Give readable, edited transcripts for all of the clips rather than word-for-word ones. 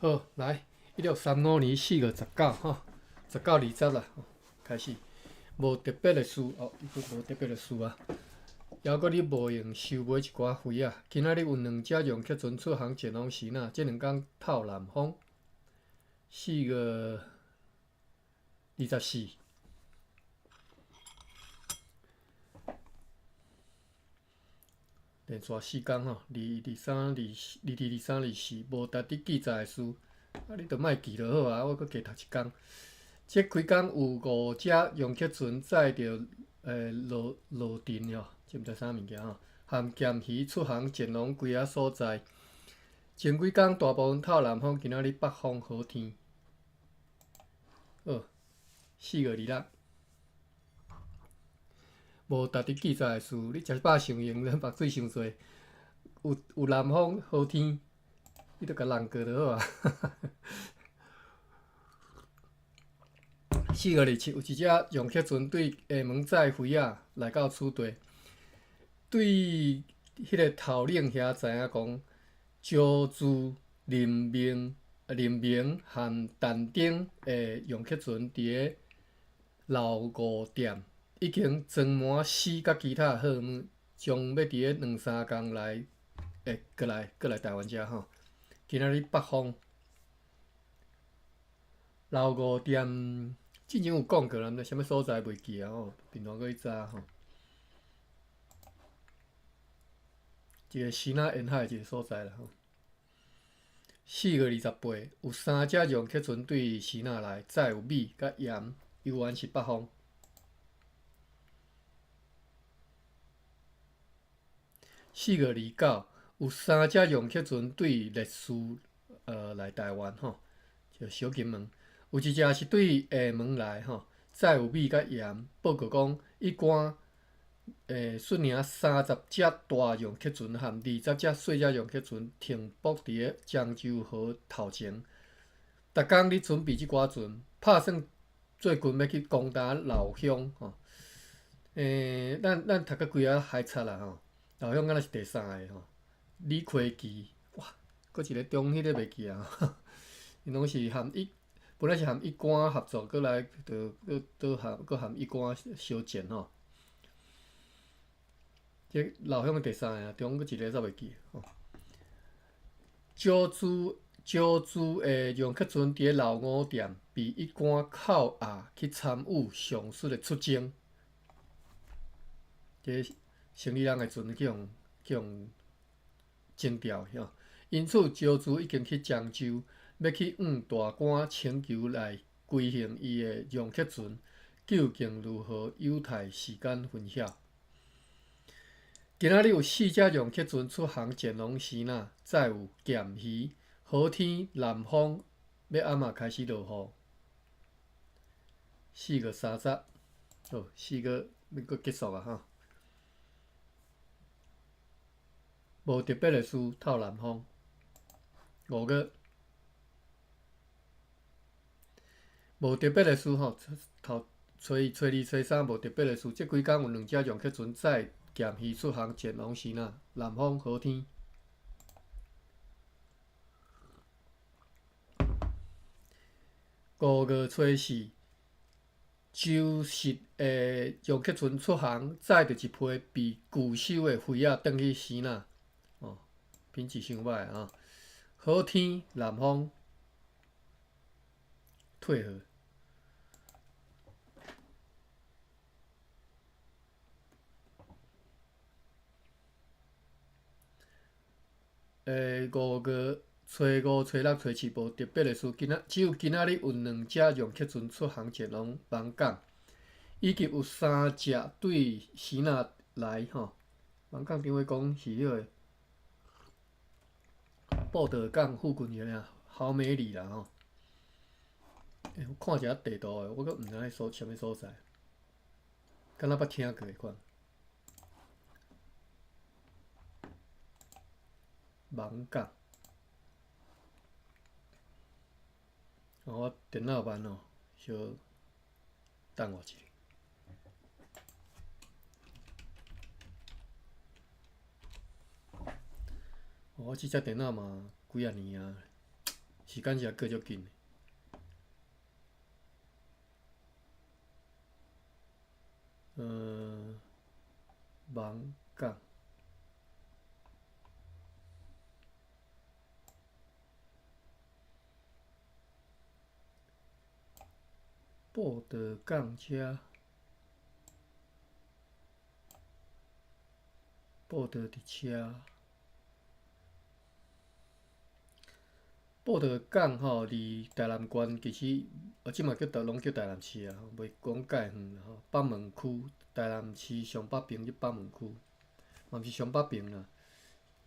好，来1635年4月19吼，19:20啦，开始。无特别的事哦，伊佫无特别的事啊。犹阁你无用收买一寡花啊。今仔日有2只用客船出航前往西那，这2天透南风。4月24。连续4天吼，22、23、24，无值得记载的事，啊，你著莫记就好啊。我阁加读1天。这开工有5只用客船载着罗丁哦，这毋知啥物件吼，含咸鱼出航前往几啊所在。前几天大部分透南风，今仔日北风好天。4月26。无值得记载的事，你食饱上用，咱目水伤济。有南风好天，你著甲人过就好啊。4月27，有一只用客船对厦门载鱼仔来到此地，对迄个头领遐知影讲，招致林明和但丁的用客船伫个老五店已经装满死甲其他货物，将要伫个2、3天内过来台湾遮吼。今仔日北风，老五店之前有讲过啦，毋知啥物所在袂记啊吼，平常搁去查吼。一个西那沿海一个所在啦吼。4月28，有3只用客船对西那来，载有米甲盐，游玩是北风。4月29，有3只用客船对烈士来台湾吼，就小金门。有一只是对厦门来吼，载有米甲盐。报告讲，一关率领30只大用客船和20只小只用客船停泊伫个漳州河头前。逐工咧准备即寡船，拍算做军要去攻打老乡吼。咱读到几啊海贼啦吼，老乡敢若是第3个吼。李逵基，哇，搁一个中迄个袂记啊。因拢是本来是含一官合作，过来搁含一官相战吼。这老乡第3个啊，中搁一个则袂记吼。招资的用客船伫老五店被一官扣押去参与上述的出征。这生意人的船去用征调吼，因此招资已经去漳州，要去向大官请求来归还伊的用客船，究竟如何？有待时间分晓。今仔日有4只用客船出航前往西那，载有咸鱼，好天南风，要暗仔开始落雨。4月30，好，4月要搁结束啊吼。无特别的事，透南风。5月无特别的事吼，初1、初2、初3无特别的事。这几天有2只用客船载咸鱼出航前往西那，南风好天。5月初4，周日的用客船出航，载着一批被拒收的鱼仔转去西那。品质伤歹啊！好天南风，退货。5月初5、初6、初7无特别的事，只有今仔日有2只用客船出航前往芒港，以及有3只对西那来吼。芒港顶位讲是迄个报德港附近个俩豪美里啦吼。我看一下地图诶，我阁毋知影啥物所在，敢若捌听过迄款。芒港，我电脑版哦，小等我一下。我即只电脑嘛几啊年啊，时间是过足紧的。芒港。报道港遮，报道伫遮。报道港吼，离台南县其实，即嘛拢叫台南市啊，袂讲介远啦吼。北门区，台南市上北边即北门区，嘛毋是上北边啦，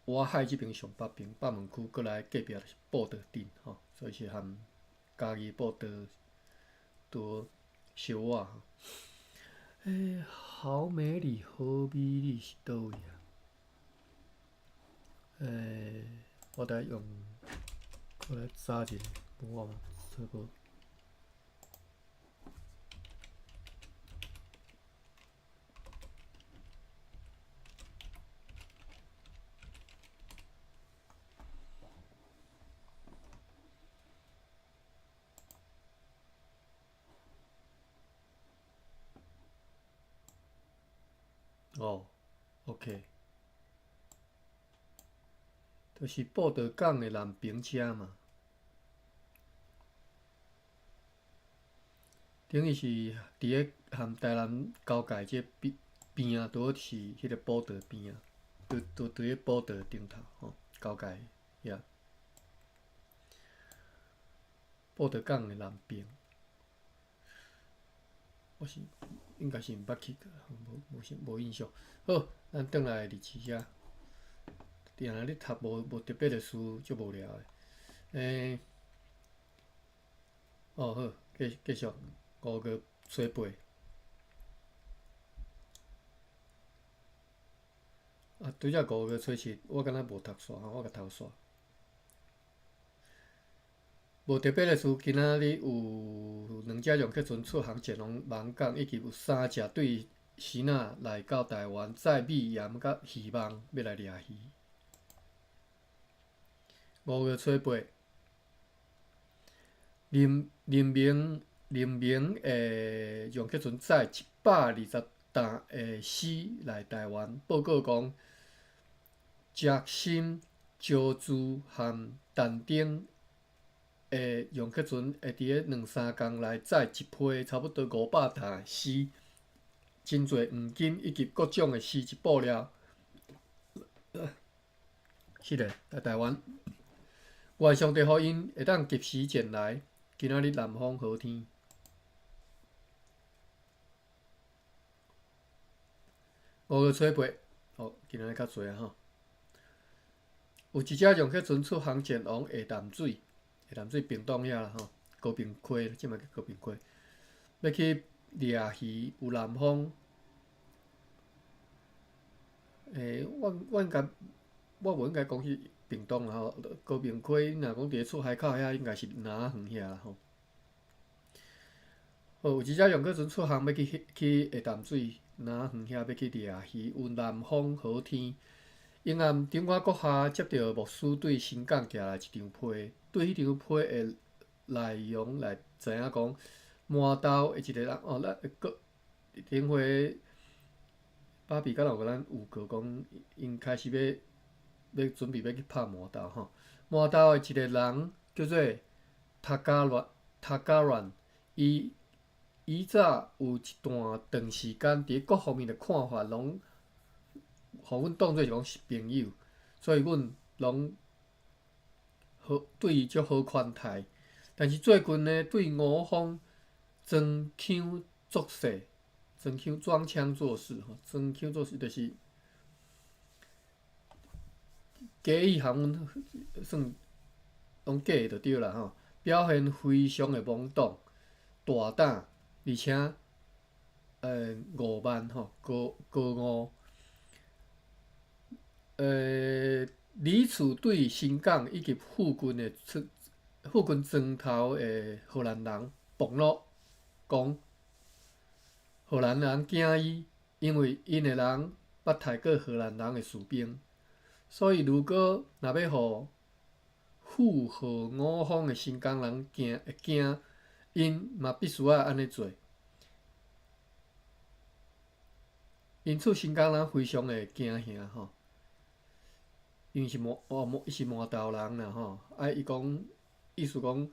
外海即边上北边，北门区过来隔壁就是报道镇吼，所以是含嘉义报道都小我。好美丽，好美丽是倒位啊？我来用，我来查一下，我这个。哦 ，OK， 就是报道港的南边遮嘛，等于是伫个含台南交界这边啊，都是迄个报道边啊，都伫个报道顶头吼，交界呀，报道港的南边，我是应该是毋捌去过，无印象。好，咱转来日志遮。定定咧读无特别的书，足无聊诶。好，继续5月初8。拄则5月初7，我敢若无读煞吼，我甲偷煞。无特别的书，今仔日有2只容克船出航前往芒港，以及有3只对船仔来到台湾，载美盐甲希望要来掠鱼。5月初8，林明容克船载120担的丝来台湾，报告讲，石心、礁珠和但丁的容克船会伫个2-3天内载一批差不多500担的丝，真侪黄金以及各种的丝质布料。是的，来台湾。愿上帝予因会当及时前来。今仔日南风好天。5月初8，今仔日较侪啊吼。有一只容克船出航前往下淡水，下淡水屏东遐啦吼，高屏溪，即嘛叫高屏溪，要去掠鱼，有南风。我无应该讲去屏东啦吼，高屏溪若讲伫咧出海口遐，应该是南园遐啦吼。有一只容克船出航要去下淡水南园遐要去掠鱼，有南风好天。沿岸中华国下接到牧师对新港寄来一张批，对迄张批的内容来知影讲，满岛的一个人咱个顶回芭比敢若有咱有过讲，因开始要准备要去拍满岛吼。满岛的一个人叫做塔加乱，伊早有一段长时间伫各方面的看法，拢互阮当做是讲是朋友，所以阮拢对伊足好款待。但是最近呢，对吴方装腔作势，装腔作势吼，装腔作势就是假意含阮算拢假的就对啦吼，表现非常的懵懂、大胆，而且傲慢吼，高傲。李厝对新港以及附近庄头的荷兰人暴怒，讲荷兰人惊伊，因为因的人捌杀过荷兰人的士兵，所以如果若要互附和我方的新港人会惊，因嘛必须要安尼做。因此，新港人非常的惊吓吼，因为是伊是麻豆人啦吼。伊讲意思讲，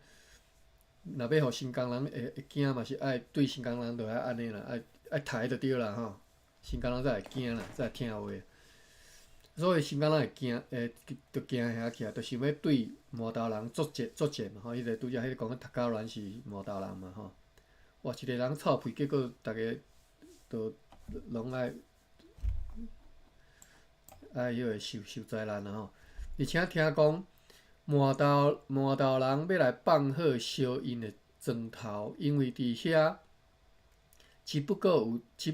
若要互新港人会惊嘛，是爱对新港人就爱安尼啦，爱抬就对啦吼。新港人才会惊啦，才会听话。所以新港人会惊，就惊遐起来，就想要对麻豆人作战嘛吼。迄个拄则迄个讲读家鸾是麻豆人嘛吼。哇，一个人臭屁，结果逐个都拢爱迄个受灾难啦吼。而且听讲麻豆人要来放火烧因的庄头，因为伫遐只不过有10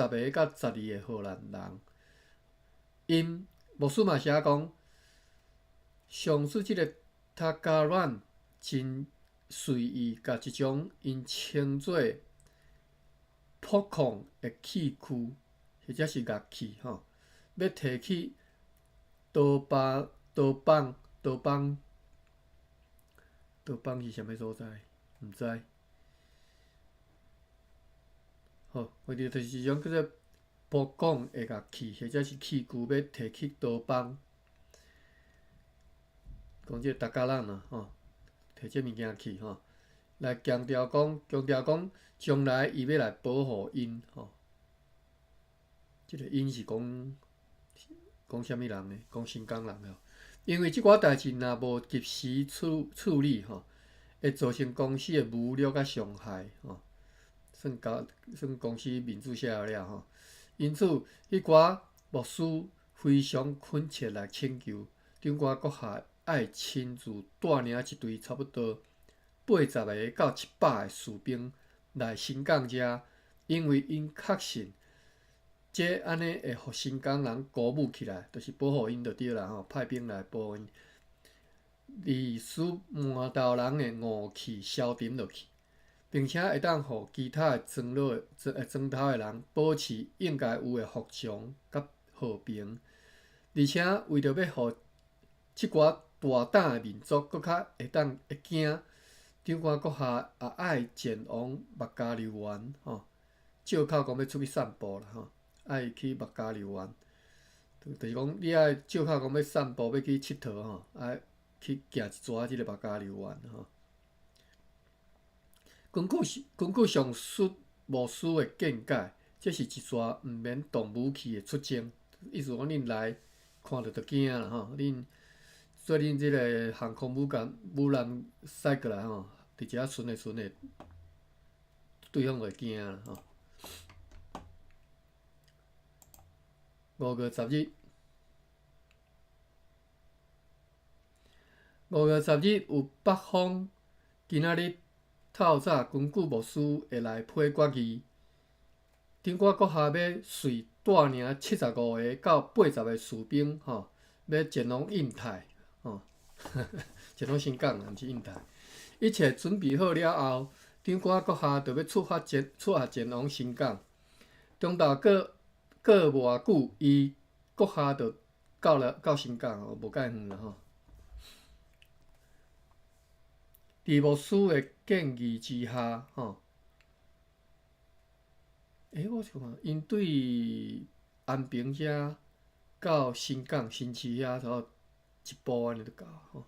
个到12个荷兰人。因牧师嘛写讲，上次即个塔加卵真随意，甲即种因称作破矿的器具，或者是乐器吼，要摕去刀帮是啥物所在？毋知。好，或者就是一种叫做破矿的乐器，或者是器具，要摕去刀帮。讲即个达家人啊，吼，摕即物件去吼，来强调讲，将来伊要来保护因吼。即个因是讲啥物人呢？讲新港人吼。因为即寡代志若无及时处理吼，会造成公司的侮辱甲伤害吼，算公司面子写了吼。因此，迄寡牧师非常恳切来请求长官阁下爱亲自带领一队差不多80个到100个士兵来新港遮，因为因确信这安尼会互新港人鼓舞起来，就是保护因就对啦吼，派兵来保护因，以使麻豆人的怒气消沉落去。并且会当互其他的庄头的人保持应该有的服从甲和平，而且为着要互即寡大胆的民族搁较会惊，长官阁下也爱前往麦加留园吼，借口讲要出去散步啦吼，爱去麦加留园，就是讲你爱借口讲要散步要去佚佗吼，爱去行一逝即个麦加留园吼。根据上述牧师的见解，这是一撮毋免动武器的出征。意思讲，恁来看着就惊啦吼，做恁即个航空母舰驶过来吼，伫遮顺的，对方会惊啦吼。5月10日有北方今仔日透早根据牧师会来批决议，长官阁下要随带领75个到80个士兵吼，要前往印太吼，前往新港啊，毋是印太。一切准备好了后，长官阁下就要出发前往新港。中昼过偌久，伊阁下就到新港哦，无介远啦吼。伫牧师的建议之下，吼，我想看，因对安平遮到新港新市遐，差不多一步安尼就到吼，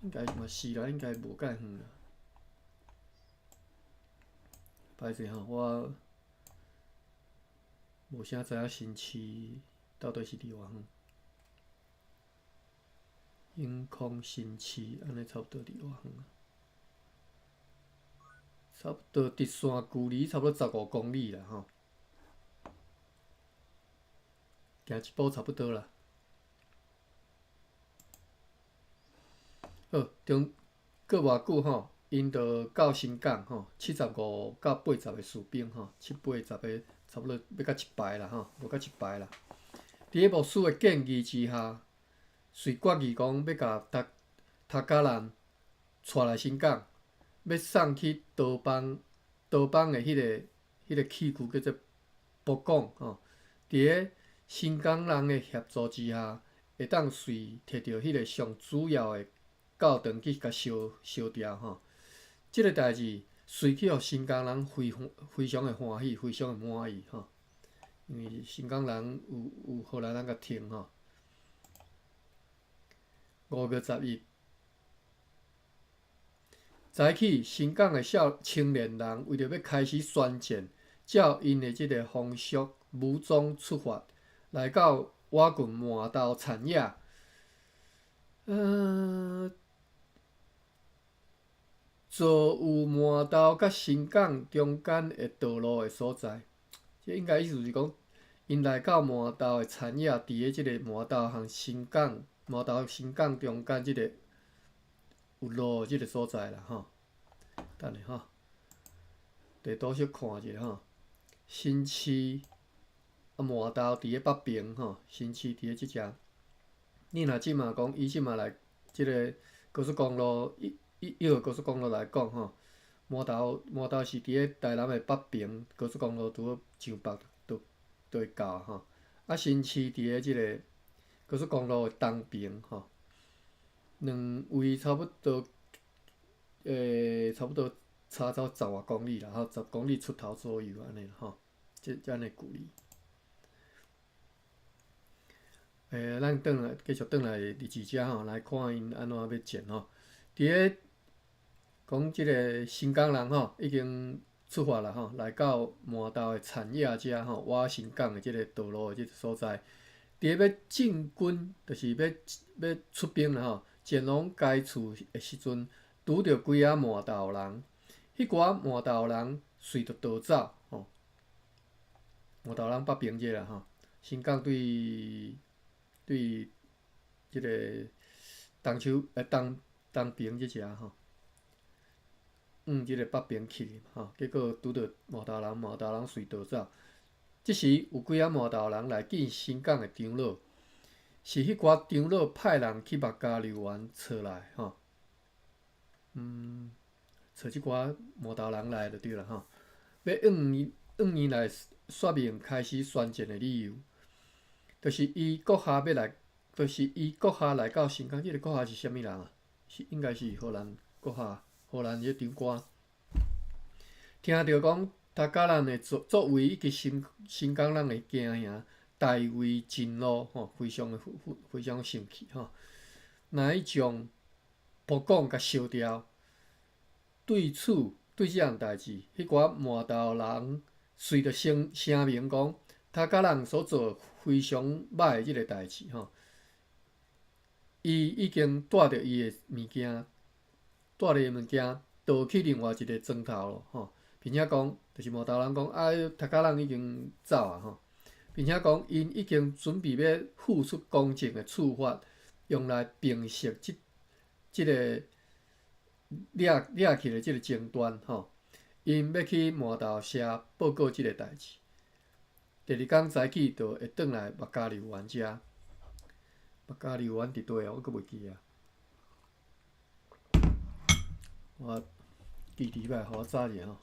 应该嘛是啦，应该无介远啦。歹势吼，我无啥知影新市到底是伫偌远。永康新市安尼差不多伫偌远啊？差不多直线距离差不多15公里啦吼，行一步差不多啦。好，过偌久吼，因就到新港吼，75到80个士兵吼，70-80个差不多要到100啦吼，无到100啦。伫咧牧师的建议之下，遂决议讲要甲塔加人带来新港。要送去刀帮的迄个器具叫做博广吼，伫咧新港人的协助之下，会当随摕到迄个上主要的教堂去甲烧掉吼。即个代志随去互新港人非常的欢喜，非常的满意吼。因为新港人有荷兰人甲听吼。5月11早起，新港的青年人为着要开始宣战，照因的即个风俗武装出发，来到我郡麻豆产业。做有麻豆甲新港中间的道路的所在，即应该意思就是讲，因来到麻豆的产业，伫咧即个麻豆和新港、麻豆新港中间即个有路即个所在啦吼。等下吼，地图小看一下吼。新市麻豆伫咧北边吼，新市伫咧即只。你若即马讲，伊即马来即个高速公路1号高速公路来讲吼，麻豆是伫咧台南的北边，高速公路拄好上北就会到吼。啊，新市伫咧即个高速公路的东边吼，两位差不多差走10外公里啦，吼，10公里出头左右安尼吼，即安尼距离。咱继续转来日志遮吼，来看因安怎要战吼。伫咧讲即个新港人吼，已经出发啦吼，来到麻豆的产业遮吼，我新港的即个道路的即个所在。伫咧要进军，就是要出兵啦吼，前往该处的时阵，拄着几啊麻豆人，迄寡麻豆人随着逃走吼。麻豆人北边即啦吼，新港对即个东边即只吼，即个北边去吼，结果拄着麻豆人随逃走。即时有几啊麻豆人来见新港的长老，是迄寡长老派人去目加留园找来吼。找即寡麻豆人来就对啦吼，要往伊来说明开始宣战的理由。就是伊国下要来，就是伊国下来到新港，即个国下是啥物人啊？是应该是荷兰国下，荷兰迄长官。听着讲，塔加兰的作为以及新港人的家兄大卫真路吼，非常生气吼，若伊将蒲港甲烧掉。对即项代志，迄寡麻豆人随着声明讲，塔加人所做非常歹的即个代志吼，伊已经带着伊的物件，倒去另外一个庄头咯吼，并且讲，就是麻豆人讲，塔加人已经走啊吼，并且讲，因已经准备要付出公正的处罚，用来平息即个掠去的即个争端吼。因要去麻豆社报告即个代志。第二天早起就会转来目加留园遮。目加留园伫倒啊？我阁袂记啊。我记伫摆，互我查者吼。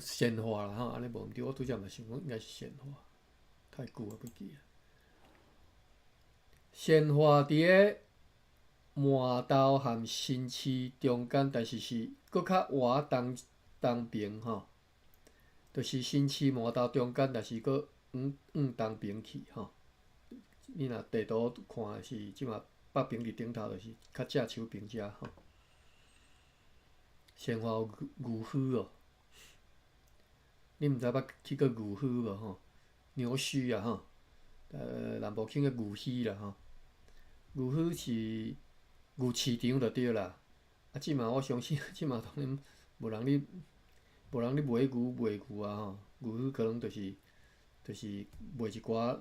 显化啦吼，安尼无毋对，我拄则嘛想讲应该是显化，太久啊，袂记啊。显化伫咧麻豆和新市中间，但是搁较活东边吼，就是新市麻豆中间，但是搁往东边去吼。你若地图看是即马北边伫顶头，就是较正手边遮吼。显化有牛墟哦。你毋知捌去过牛墟无吼？牛墟啊吼，南部腔叫牛墟啦吼。牛墟是牛市场就对啦。啊，即马我相信，即马当然无人咧卖牛啊吼。牛墟可能就是卖一寡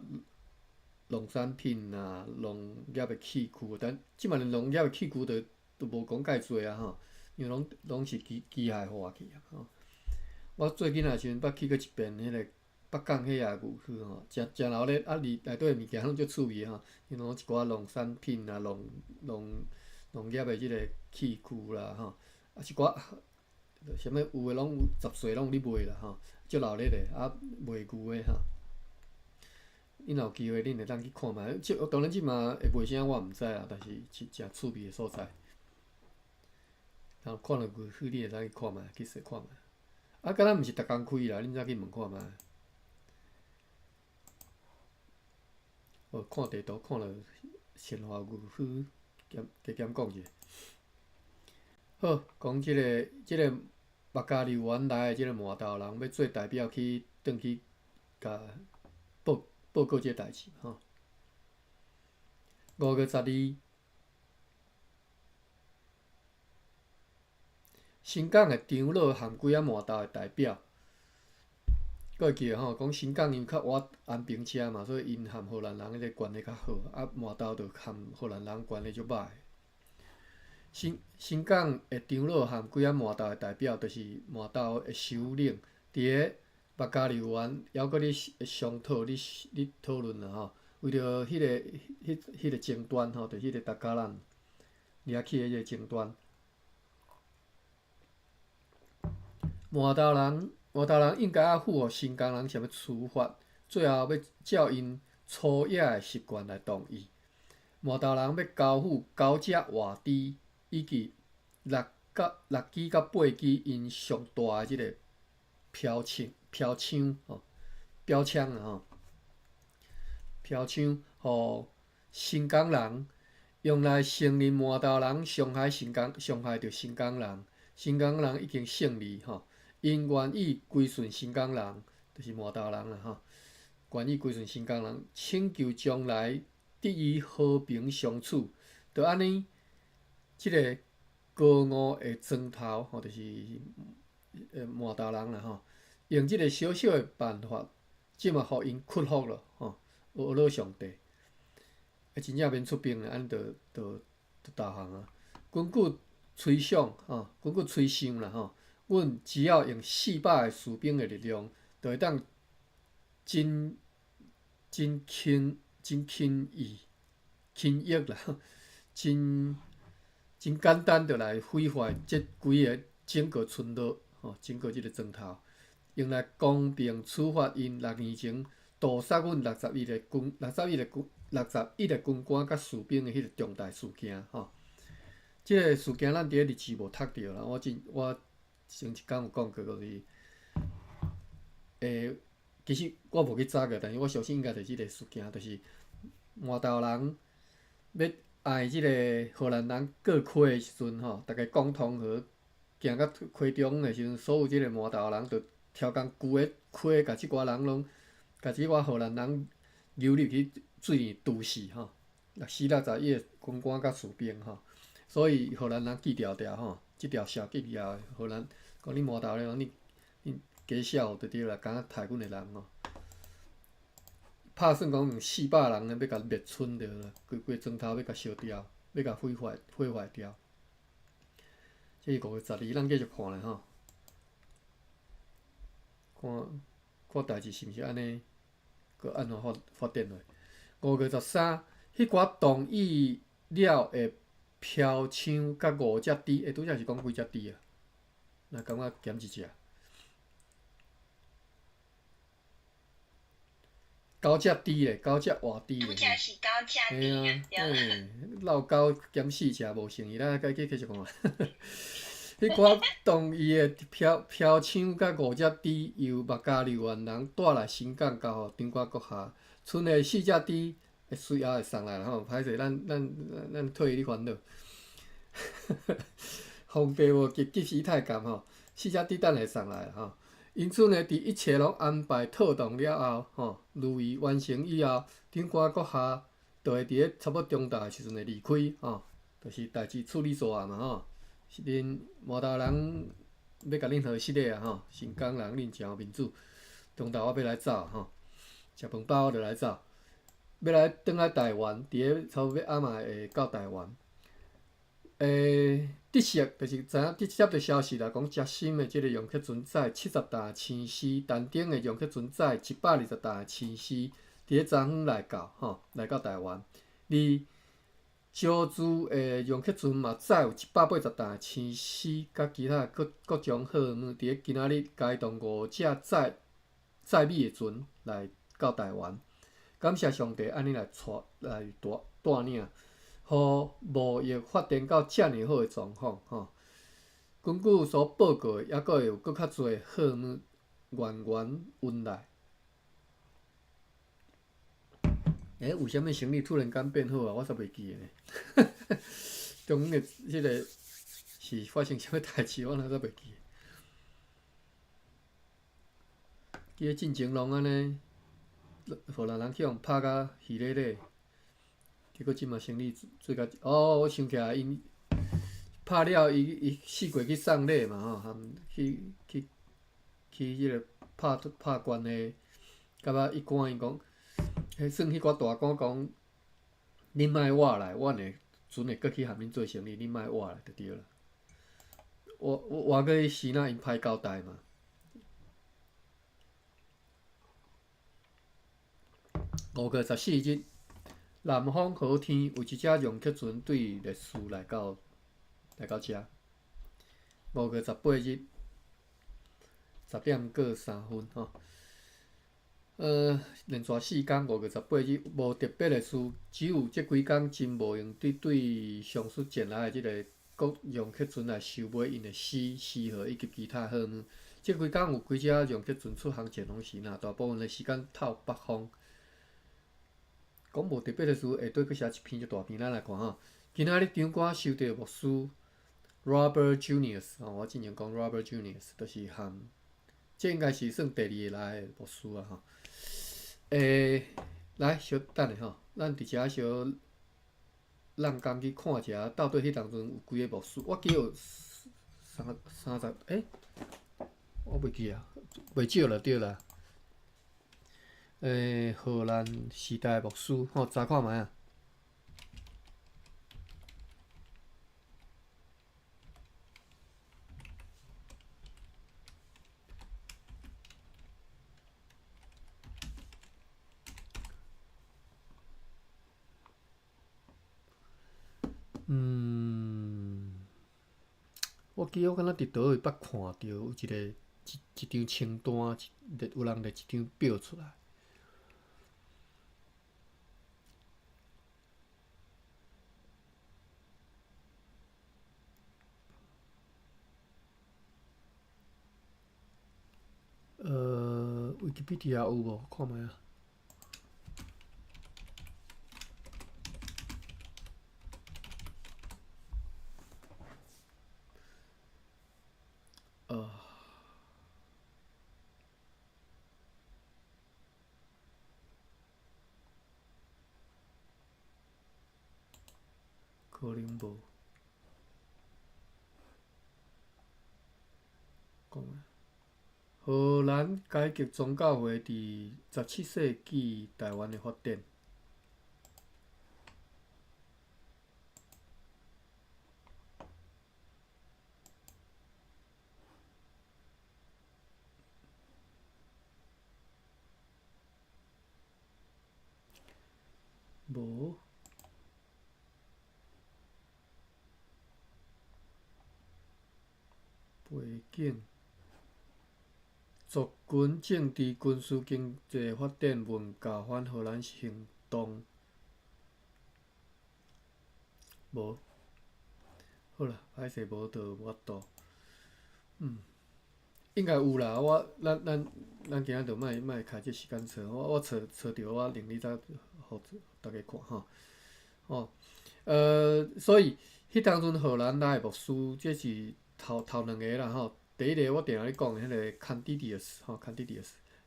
农产品啊、农业的器具，但即马连农业的器具都无讲介济啊吼，因为拢是机械化去啊吼。我做囡仔时阵，捌去过一遍迄个北港迄个牛墟吼，诚老咧，啊里底的物件拢足趣味吼，因拢一寡农产品啊、农业的即个器具啦吼，啊一寡啥物有诶拢有10岁拢有咧卖啦吼，足闹热诶，啊卖牛诶吼。恁若有机会，恁会当去看觅。当然即嘛会卖啥我毋知啦，但是是诚趣味诶所在。然后看到牛墟，你会使去看觅，去踅看觅。啊，敢若毋是逐工开啦，恁则去问看觅。哦，看地图看了鲜花牛墟，加减讲者。好，讲即个目加留园来诶即个麻豆人要做代表去转去甲报告即个代志吼。5月12，新港诶长老含几麻豆诶代表，佫会记得吼，讲新港因较倚安平车嘛，所以因含荷兰人迄个关系较好，啊麻豆就含荷兰人关系足歹。新港诶长老含几麻豆诶代表，就是麻豆诶首领，伫个目加留园还佫咧商讨、咧讨论啦吼。为着迄个争端吼，就迄个达加兰掠去诶迄个争端，麻豆人应该要符合新港人想要处罚，最后要照因粗野诶习惯来同意。麻豆人要交付9只活猪，以及6支到8支因上大诶即个标枪吼，标枪啊吼，标枪，互新港人用来承认麻豆人伤害着新港人，新港人已经胜利吼，因愿意归顺新港人，就是麻豆人啦吼，愿意归顺新港人，请求将来得以和平相处。就安尼，即个高傲的庄头吼，就是麻豆人啦吼，用即个小小的办法，即嘛互因屈服了吼，讹落上帝。真正免出兵了，安尼就投降啊！根据吹想吼，根据吹想啦吼，阮只要用400个士兵的力量，就会当真轻易啦，真简单就来毁坏这规个整个村落吼，整个即个庄头，用来公平处罚因6年前屠杀阮61个军官甲士兵的迄个重大事件吼。即个事件咱伫个日志无读着啦，我前一工有讲过，就是其实我无去查过，但是我相信应该就是即个事件，就是麻豆人要爱即个荷兰人过溪的时阵吼，逐个讲通好，行到溪中的时阵，所有即个麻豆人就超工旧的溪，甲即寡人拢，甲即寡荷兰人游入去水里毒死吼，60、61个军官甲士兵吼，所以荷兰人记牢吼，即条线记牢，荷兰讲你麻豆人，你加少就对啦，敢若杀阮的人吼。拍算讲用400人要甲灭村着啦，规庄头要甲烧掉，要甲毁坏掉。这是5月12，咱继续看咧吼，看代志是毋是安尼，佮安怎发展落。5月13，迄寡同意了的标枪甲5只猪，拄则是讲几只猪啊？那感觉减一只。9只猪咧，9只活猪咧。嘿啊，闹9减4只无成意，咱继续看。迄寡同意的标枪甲5只猪由目加留园人带来新港交互长官阁下，剩的4只猪随后会送来啦吼。歹势，咱退伊烦恼。方便无及时太监吼，4只猪等下送来啦吼。因此呢，伫一切拢安排妥当了后，如意完成以后，长官阁下就会伫个差不多中昼的时阵会离开吼，就是代志处理做啊嘛吼。是恁麻豆人要甲恁和谐的啊吼，新港人恁真有民主，中昼我要来走吼，食饭饱我就来走，要来转来台湾，伫个差不多要暗暝会到台湾。得悉就是知影接到消息啦，讲嘉兴的即个容克船载70担青丝，但顶的容克船载120担青丝，伫个昨昏来到台湾。而招资的容克船嘛载有180担青丝甲其他各种货物，伫咧今仔日开动5只载米的船来到台湾。感谢上帝安尼来带领，互贸易发展到遮尔好的状况吼。根据所报告的，还佫会有较侪货物源运来。为虾米生理突然间变好啊？我煞袂记诶呢。中间迄个是发生啥物代志，我哪煞袂记。记得进前拢安尼，互人去互拍甲稀咧咧，结果即嘛生理做甲我想起来，因拍了伊四过去送礼嘛吼，含去迄个拍关的，甲尾伊赶伊讲。迄算迄寡大官讲，恁莫活来，阮会船会搁去含恁做生意，恁莫活来就对了。我搁去死那因歹交代嘛。5月14日，南方好天有一只容克船对烈士来到遮。5月18日10:03吼。连续4天，5月18日无特别的事，只有即几天真无用对上述前来的即个各容克船来收买因的丝货以及其他货物。即几天有几只容克船出航前拢是若大部分的时间透北风。讲无特别的事，下底佫写一篇就大篇，咱来看吼。今仔日场馆收到牧师 Robert Junius 我之前讲 Robert Junius， 就是含，这应该是算第2个来的牧师啊吼。来小等下吼，咱伫遮小让工去看者，到底迄当阵有几个牧师？我记有30，我袂记啊，袂少了对啦。荷兰时代牧师吼，查看卖啊。我记我敢若伫倒位捌看到有一张清单，有人列一张表出来。Wikipedia 有无？看卖啊。可能无。讲啊，荷兰改革宗教会伫17世纪台湾的发展。无。背景。族群、政治、军事、经济发展、文教反荷兰行动。无。好啦，歹势无就无法度。应该有啦，咱今仔就莫开这时间找，我找着我另你再互大家看吼。所以迄当阵荷兰来的牧师，这是头2个啦吼。第一个我定下咧讲的迄个坎迪迪斯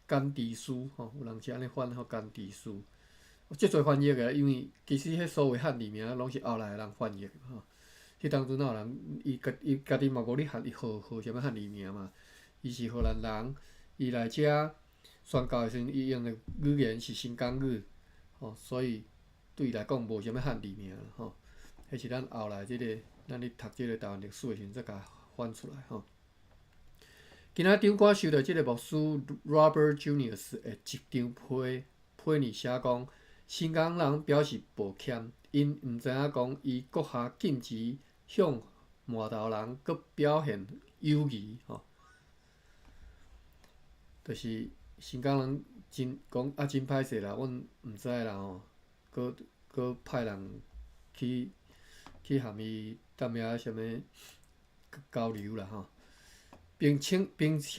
甘迪斯吼，有人是安尼翻吼甘迪斯。即侪翻译个，因为其实迄所有汉字名拢是后来的人翻译吼。迄当阵哪有人伊家己嘛无咧学伊号啥物汉字名嘛？伊是荷兰人，伊来遮宣教的时阵，伊用的语言是新港语，吼，所以对伊来讲无啥物汉字名吼。迄是咱后来咱咧读台湾历史的时阵才甲翻出来吼。今仔场馆收到牧师 Robert Junius 的一张批语写讲，新港人表示抱歉，因毋知影讲伊阁下禁止向麻豆人阁表现友谊吼，就是新港人真讲真歹势啦，阮毋知啦吼，阁派人去含伊踮遐啥物交流啦吼，并请即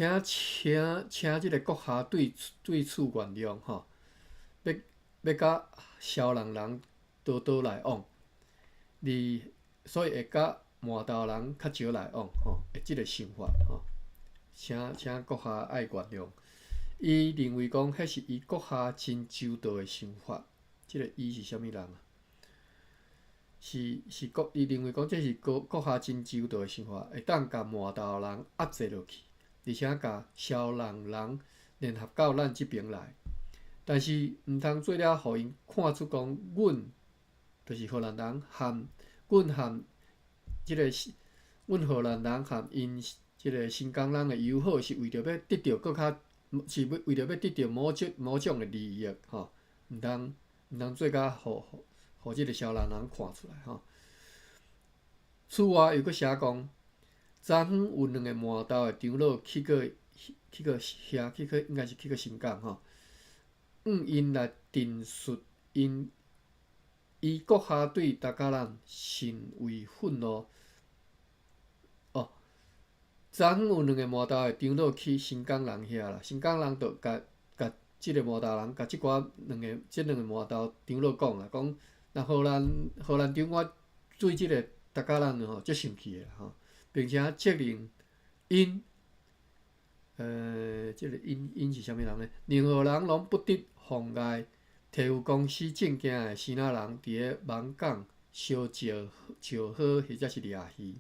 个阁下对此原谅吼，要甲萧人人多来往，所以会甲麻豆人较少来往吼，即个想法吼，请阁下爱原谅。伊认为讲，迄是伊阁下真周到的想法。即个伊是啥物人啊？伊认为讲，这是阁下真周到的想法，会当甲麻豆人压制落去，而且甲萧人联合到咱即边来。但是毋通做了，互因看出讲，阮就是荷兰人阮荷兰人含因即个新港人的友好，是为着要得到搁较。是为着要得到某种的利益吼，毋通做甲互即个萧人人看出来吼。此外又搁写讲，昨昏有2个麻豆的长老去过应该是去过新港吼，因来陈述伊阁下对大家人甚为愤怒。昨昏有2个麻豆的长老去新港人遐啦，新港人就甲即个麻豆人甲即两个麻豆长老讲啦，讲若荷兰长我对即个大家人吼足生气的吼，并且责任因即个因是啥物人呢？任何人拢不得妨碍提付公司证件的生仔人伫咧网港相招好或者是掠鱼。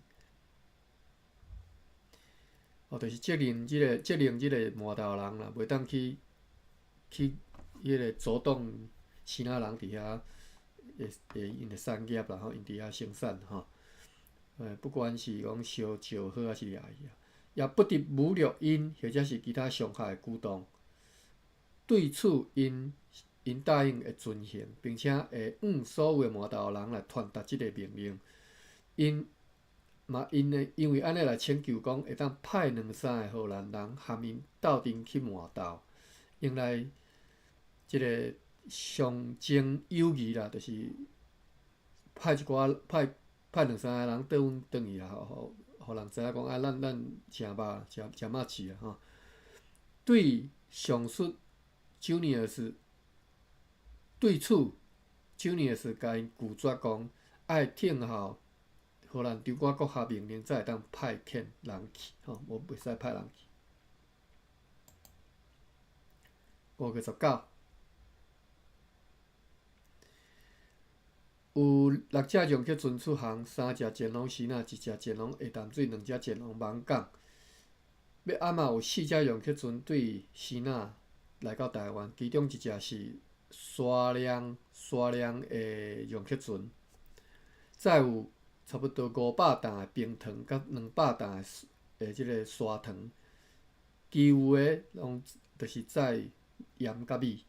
就是责任即个麻豆人啦，袂当去迄个阻挡生仔人伫遐因的产业啦吼，因伫遐生产吼，不管是讲烧石好还是掠鱼啊，也不得侮辱因或者是其他伤害的举动。对此因答应会遵行，并且会所有的麻豆人来传达即个命令。因为安尼来请求讲，会当派2-3个荷兰人含因斗阵去麻豆，用来即个象征友谊啦，就是派2-3个人倒阮转去啦，互人知影讲啊，咱诚肉诚肉饲啊吼。对上述Junius 对此 Junius 甲因拒绝讲，爱听候荷兰长官阁下命令，才会当派遣人去，吼，无袂使派人去。5月19，有6只容克船出航，3只潜龙鱼仔，1只潜龙下淡水，2只潜龙网港。要暗嘛有4只容克船对鱼仔来到台湾，其中1只是沙量的容克船，再有差不多500担的冰糖，甲200担的即个砂糖，其余的拢就是载盐甲米。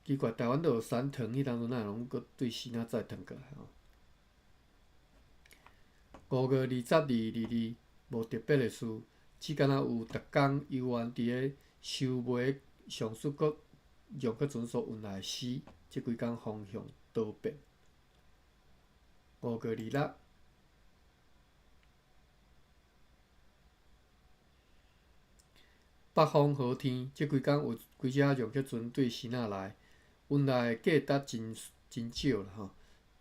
奇怪，台湾都有产糖，迄当阵哪会拢搁对鱼仔载糖过来吼？5月22日，无特别的事，只敢若有逐工游员伫咧收买上述各容克船所运来的鱼，即几工方向多变。5月26，北风好天，即几工有几只容克船对鱼仔来，运来的价值真少啦吼。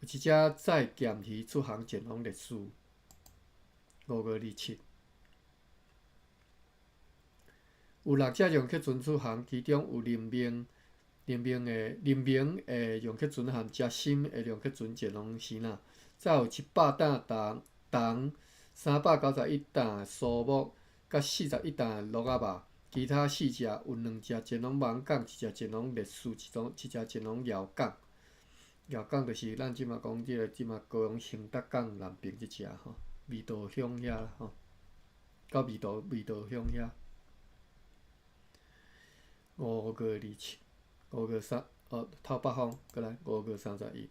有一只载咸鱼出航前往历史。5月27，有6只容克船出航，其中有林明的容克船和嘉兴的容克船前往鱼仔，再有700担重、391担的苏木，甲41担的鹿仔肉。其他4只有2只前往网港，1只前往历史，1只前往遥港。遥港就是咱即马讲即马高雄兴达港南边即只吼，味道乡遐啦吼，到味道乡遐。5个27，5个3，透北方，过来5个31。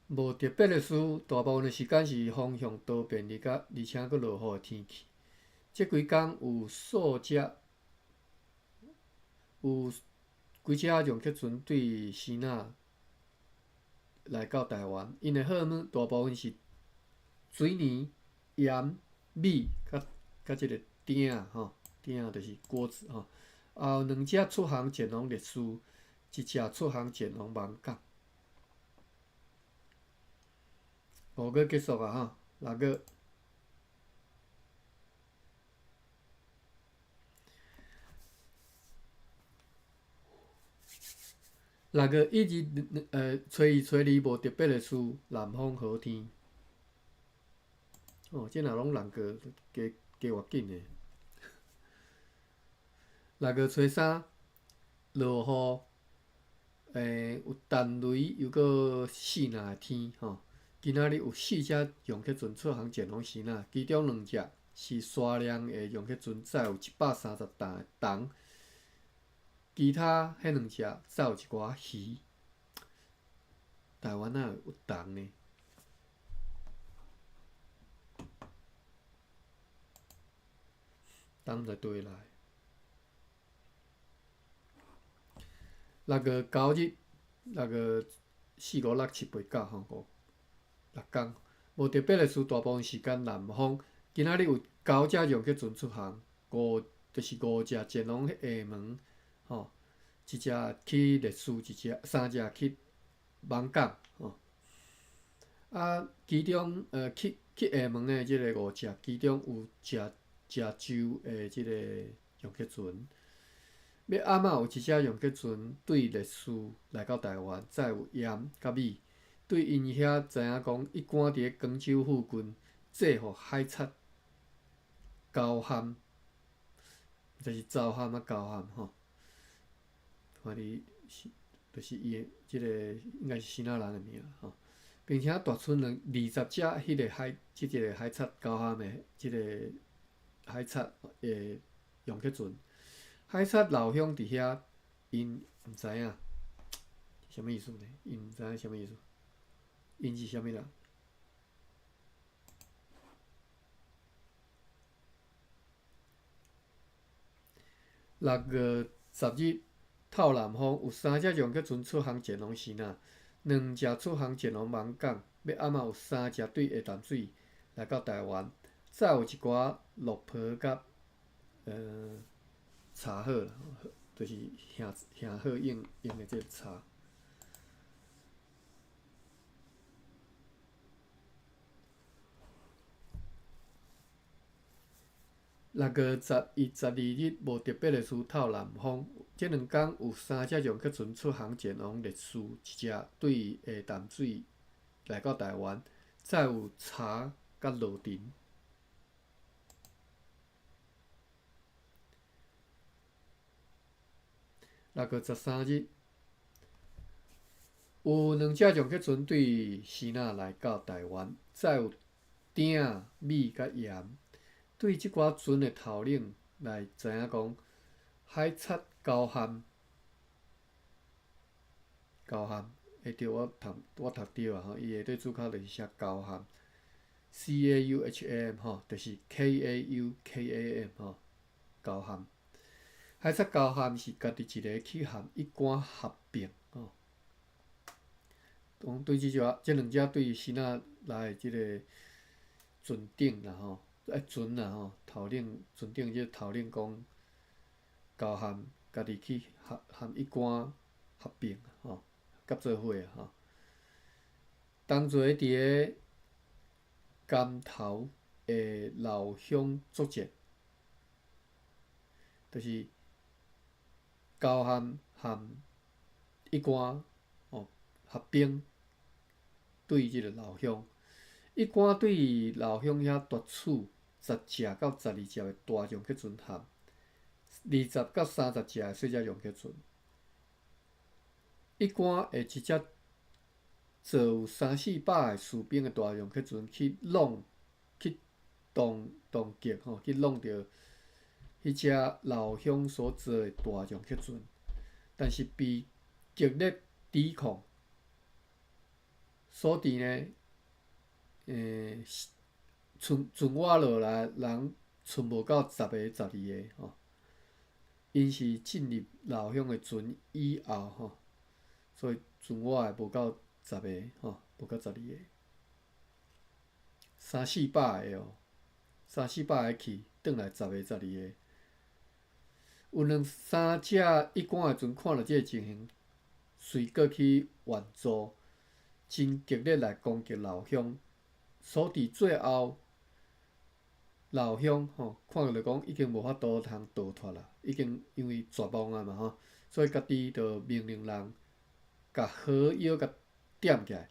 无特别的事，大部分的时间是风向多变而且佫落雨的天气。即几天有数只容克船对西那来到台湾，因的货物大部分是水泥、盐、米甲即个鼎吼，鼎就是锅子吼。有2只出航前往烈士，1只出航前往芒港。5月结束啊吼，6月。6月1日，初1、初2无特别的事，南风好天。即若拢6月，加偌紧诶。6月初3，落雨，有淡雷，又搁四若的天吼。今仔日有4只容克船出航前往西那，其中2只是沙量的容克船，载有130吨，其他迄2只载有一寡鱼。台湾哪有吨呢？吨在倒来。6月9日，6月4、5、6、7、8、9吼，6天，无特别的事，大部分时间南风。今仔日有9只容克船出航，5只前往厦门，吼，1只去烈士，3只去芒港，吼。其中去厦门的即个5只，其中有食粥的即个容克船。要暗仔有一只容克船对烈士来到台湾，载有盐甲米，对因遐知影讲，伊赶伫广州附近，制互海贼交喊，就是走喊交喊吼。看你就是伊的即个应该是西那人的名吼，并且大村20只迄个即个海贼交喊的即个海贼的容克船。海贼老乡伫遐，因毋知影什么意思呢？因毋知影什么意思？因是啥物人？6月10日，透南风，有3只容克船出航前往西那，2只出航前往芒港。要暗仔有3只对下淡水来到台湾，载有一寡落坡甲茶货啦，就是行货用的即个茶。6月11、12日无特别的事，透南风。即2天有3只容克船出航前往烈士，1只对下淡水来到台湾，载有茶甲蘆藤。6月13日，有2只容克船对西那来到台湾，载有鼎、米甲盐。对即寡船的头领来知影讲，海贼交喊，会着我读着啊吼，伊下底注脚就是写交喊 ，CAUHAM 吼，就是 KAUKAM 吼，交喊。海贼交喊是家己一个去含一竿合并吼。对即2只对西那来的即个船顶啦吼。船啦吼，船顶即个头领讲交喊，家己去含一竿合并吼，合做伙吼。同齐伫个竿头的老乡作战，就是交喊含一竿合并对即个老乡。一竿对老乡遐夺取10只到12只的大容克船含20到30只的小只容克船。一竿会直接坐有300-400个士兵的大容克船去动击吼，去弄着迄只老乡所做的大容克船，但是被极力抵抗，所致呢，船瓦落来人剩无到10个、12个吼，因是进入老乡的船以后吼，所以船瓦的无到10个吼，无到12个，300-400个哦，300-400个去，转来10个-12个。有2-3只一竿的船看到即个情形，遂过去援助，真极力来攻击老乡，所致最后老乡吼看到就讲已经无法度通逃脱啦，已经因为绝望啊嘛吼，所以家己就命令人甲河药甲点起来，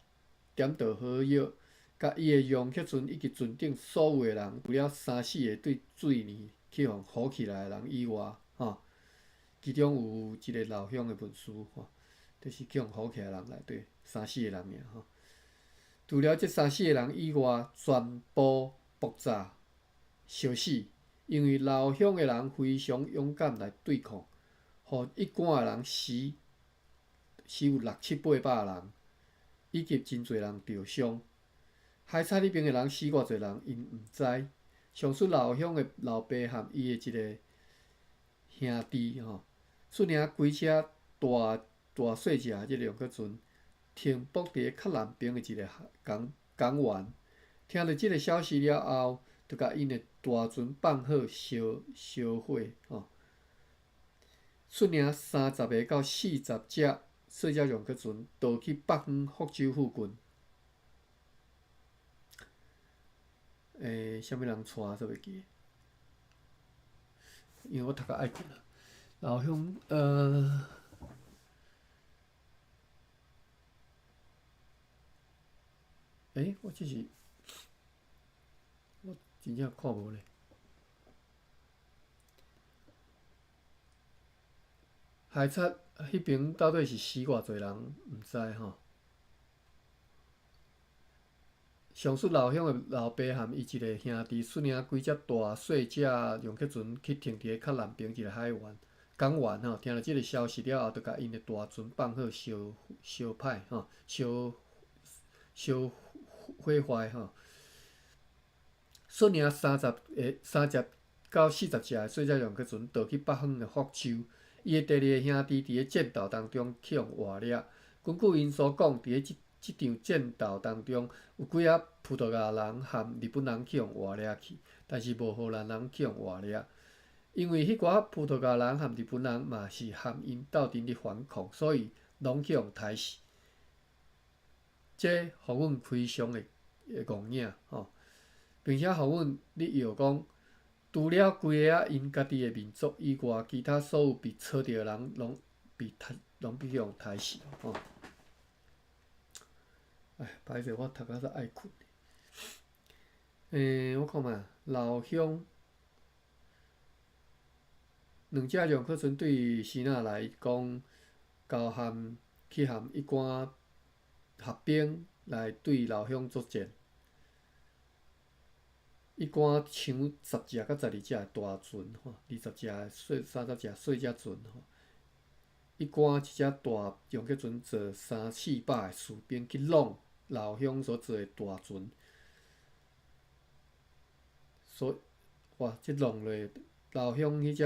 点倒河药，甲伊的容克船以及船顶所有的人，除了3-4个对水面去互浮起来的人以外，吼，其中有一个老乡的文书吼，就是去互浮起来的人内底3-4个人尔吼。除了这3-4个人以外，全部爆炸烧死，因为老乡的人非常勇敢来对抗，互一竿的人死有600-700人，以及真侪人受伤。海菜迄边的人死偌侪人，因毋知。上述老乡的老爸和伊的一个兄弟吼，率领规车大细只即个容克船，停泊伫较南边的一个港湾。听到即个消息了后，就甲因的大船放好烧火吼，率领30个到40只小只容克船逃去北方福州附近。啥物人带煞袂记？因为我读到爱困啊。老乡，我真正看无咧。海贼迄边到底是死偌侪人，毋知吼。上述老乡的老爸和伊一个兄弟率领几只大细只容克船去停伫较南边一个港湾吼，听到即个消息了后，就甲因的大船放好烧歹吼，烧毁坏吼，率领30到40只的小只容克船逃去北方的福州。伊的第二个兄弟伫咧战斗当中去互活掠。根据因所讲，伫咧即场战斗当中，有几啊葡萄牙人和日本人去互活掠去，但是无荷兰人去互活掠。因为迄寡葡萄牙人和日本人嘛是和因斗阵咧反抗，所以拢去互杀死。这互阮非常的戆领吼，并且互阮咧摇讲，除了规个因家己的民族以外，其他所有被找到的人拢被去互杀死吼。歹势，我读到煞爱困。我看觅老乡2只容克船对时仔来讲，去含一寡合兵来对老乡作战。一竿抢10只到12只的大船吼，20只的30只细只船吼，一竿一只大容克船坐300-400个士兵去弄老乡所做的大船，即弄落老乡迄只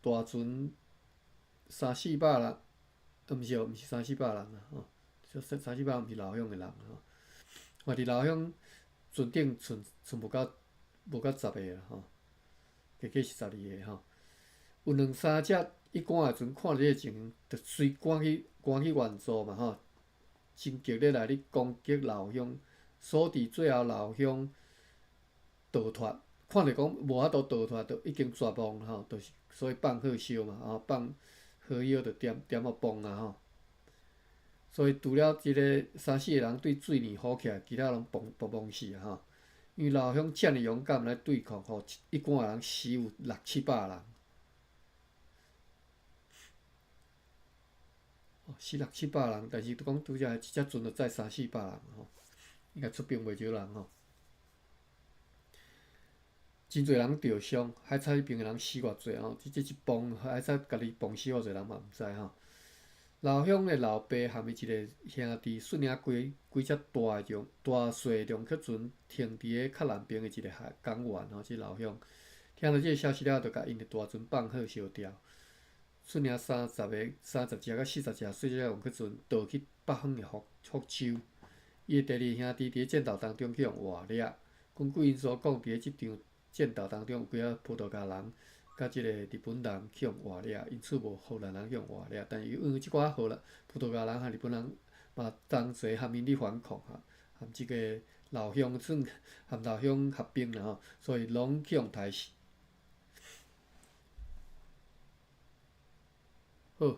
大船300-400人，毋是300-400人啦吼，300-400人毋是老乡的人吼，嘛伫老乡船顶剩无到10个啦吼，加计是12个吼。有2-3只一竿的船看到即个情形，就随赶去援助嘛吼，真极力来咧攻击老乡，所致最后老乡逃脱，看着讲无法度逃脱，就已经绝望吼，就是所以放火烧嘛，吼放火药就点互崩啊吼。所以除了即个3-4个人对水面浮起来，其他拢崩死啊吼。因为老乡遮尔勇敢来对抗，吼一竿的人死有600-700人，死600-700人，但是讲拄则一只船就载300-400人吼，应该出兵袂少人吼。真侪人着伤，海彩迄边诶人死偌济吼，即一崩海彩家己崩死偌济人嘛毋知吼。老乡诶老爸含伊一个兄弟率领几只大细龙客船停伫咧较南边诶一个港湾吼，即老乡听到即个消息了，就甲因诶大船放好烧掉，率领30只到40只细只龙客船倒去北方诶福州。伊诶第二兄弟伫咧战斗当中去互活掠。根据因所讲，伫咧即场战斗当中有几啊葡萄牙人甲即个日本人去互活掠，因此无荷兰人去互活掠。但是因为即寡葡萄牙人和日本人嘛同齐合因咧反抗含即个老乡含老乡合并啦吼，所以拢去互杀死。好，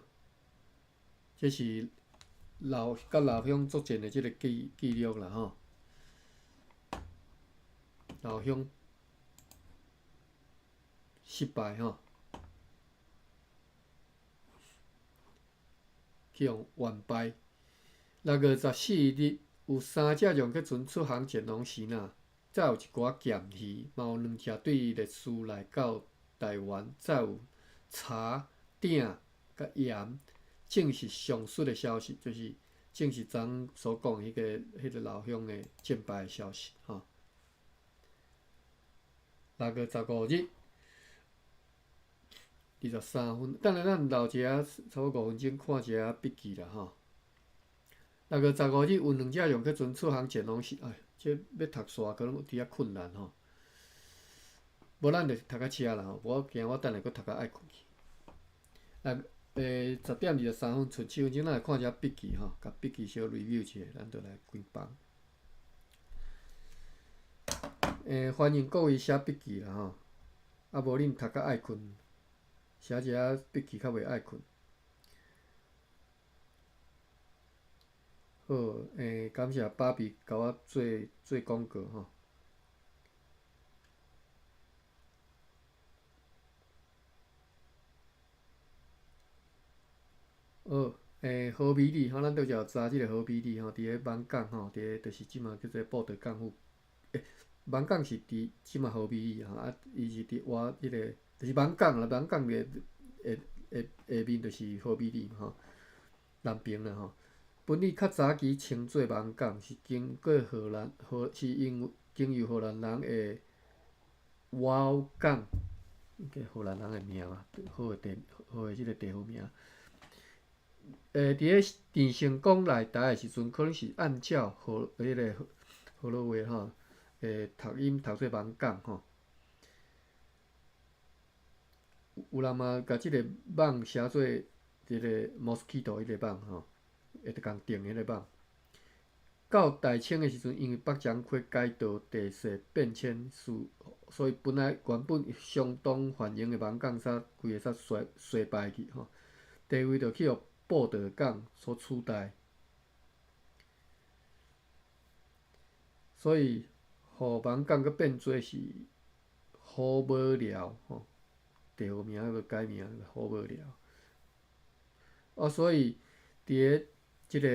这是甲老乡作战的即个记录啦吼。老乡失败吼，去互完败。6月14日，有3只洋客船出航前往时呐，再有一寡舰鱼，嘛有2只对历史来到台湾，再有茶、鼎甲盐，证实上述的消息，就是证实昨所讲迄个老乡的战败的消息吼。6月15日23分，等下咱留一下差不多5分钟看一下笔记啦吼。6月15日，有2只洋客船出航前往时，这要读煞可能有伫遐困难吼。无咱就读到遮啦吼，无我惊我等下佫读到爱困去。10点23分，剩7分钟，咱来看一下笔记吼，甲笔记小 review 一下，咱就来开放。欢迎各位写笔记啦吼，无恁读到爱困，写一下笔记较袂爱困。好，感谢芭比甲我做广告吼。好，何美丽吼，咱拄则有查即个何美丽吼，伫咧闽港吼，伫咧就是即马叫做布袋港府。闽港是伫即马何美丽吼，伊是伫活迄个就是闽港啦，闽港的下面就是何美丽吼，南边啦吼。本里较早期称作闽港，是经过是经由荷兰人的瓦港，荷兰人的名嘛，好的即个地方名。伫咧郑成功来台的时阵，可能是按照荷兰话吼，读音读做闽港吼。有人嘛甲即个网写做即个 mosquito 迄个网吼，会着共定迄个网。到大清的时阵，因为北江溪街道地势变迁，所以原本相当繁荣的闽港煞规个煞衰败去吼，地位就去互布袋港所取代，所以互闽港佮变做是好无聊吼，地号名要改名好无聊。所以伫咧即个